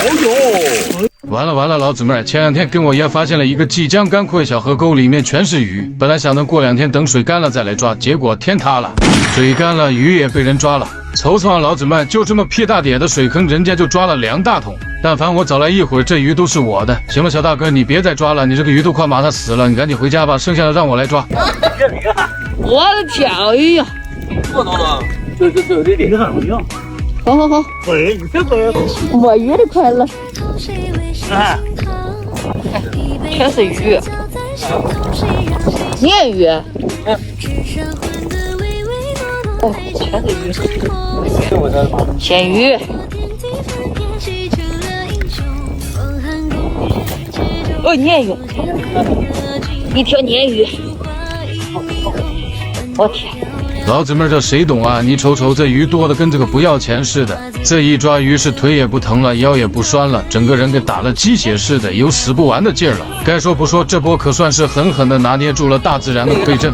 哦呦！完了，老姊妹儿，前2天跟我爷发现了一个即将干枯的小河沟，里面全是鱼。本来想等过2天等水干了再来抓，结果天塌了，水干了，鱼也被人抓了。瞅瞅啊，老姊妹，就这么屁大点的水坑，人家就抓了2大桶。但凡我早来一会儿，这鱼都是我的。行了，小大哥，你别再抓了，你这个鱼都快马上死了，你赶紧回家吧，剩下的让我来抓。我的天，哎呀！多少呢？这里还不行。好，对，你这个摸鱼的快乐。哎，全是鱼，鲶鱼。哦，全是鱼。鲜鱼。哦，鲶鱼，一条鲶鱼。我天！老姊妹儿，这谁懂啊？你瞅瞅，这鱼多的跟这个不要钱似的。这一抓鱼是腿也不疼了，腰也不酸了，整个人跟打了鸡血似的，有使不完的劲儿了。该说不说，这波可算是狠狠地拿捏住了大自然的馈赠。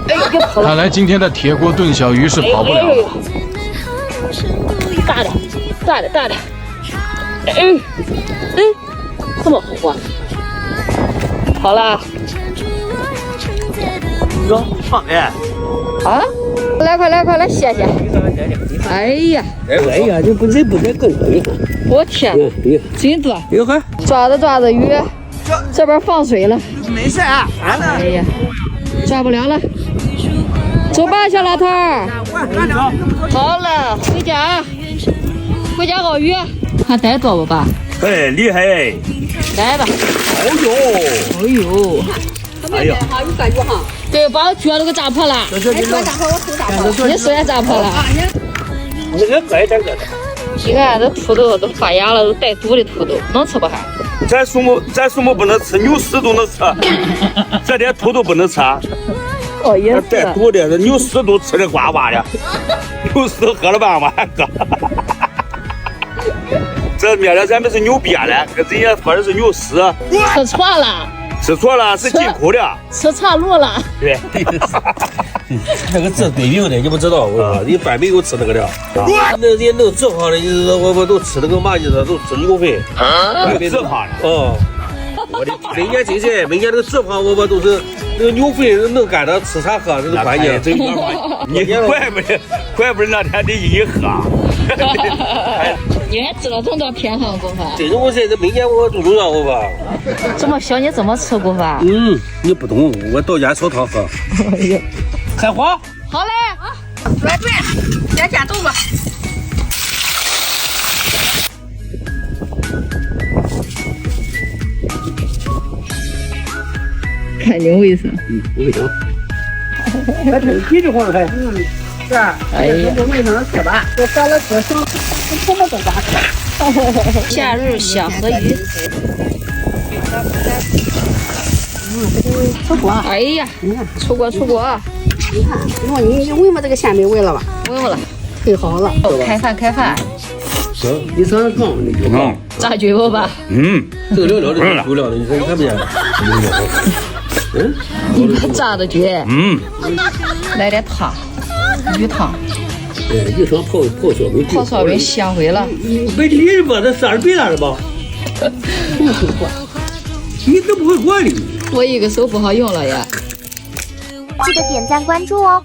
看来今天的铁锅炖小鱼是跑不了了。大的，这么好啊！好了。哟，放哎。啊！快来，谢谢。哎呀，这不得更贵。我天，真多！哟呵，抓着鱼，这边放水了。没事啊，哎呀，抓不了了，走吧，小老头儿。好了，回家熬鱼。还逮多不吧？哎，厉害哎！来吧。哎呦！哎呀，有感觉哈。对，把我脚都给扎破了。我手扎破了。你手也扎破了。那个再点个。你看这土豆都发芽了，都带毒的土豆，能吃不还？咱树木不能吃，牛屎都能吃，这点土豆不能吃。哦，也是。带毒的，这牛屎都吃的呱呱的，牛屎喝了半碗哥。这面了咱们是牛瘪了，跟人家喝的是牛屎。吃错了。吃错了，是进口的，吃岔路了。对，那个治鬼病的，你不知道啊？你百没有吃那个的，那些弄治好的，我都吃那个嘛意思，都吃牛粪，治好了。哦，我的每年这些，每年那个治好我都是那个牛粪弄干了，吃啥喝，这是关键。你怪不得那天你一喝。你还知道这么多偏方功法？这种东西，这每年我都让我吧。这么小你怎么吃功法？你不懂，我到家烧汤喝。开花。好嘞，来对，先下豆吧。看你卫生。卫生。还挺急的慌还。是啊，哎呀，我卫生吃吧，我喝了喝上，什么都咋吃。夏日小河鱼。出锅！哎呀，你看，出锅！你看，你闻闻这个鲜梅味了吧？闻闻了，忒好了。开饭。行，你尝尝汤，你就看。炸菌不吧？这个料的，有料的，你看不见？你把炸的菌。来点汤，鱼汤。鱼汤泡小米。泡小米香回了。没理吧？这32倍大的吧？你都不会管理。我一个手不好用了呀。记得点赞关注哦。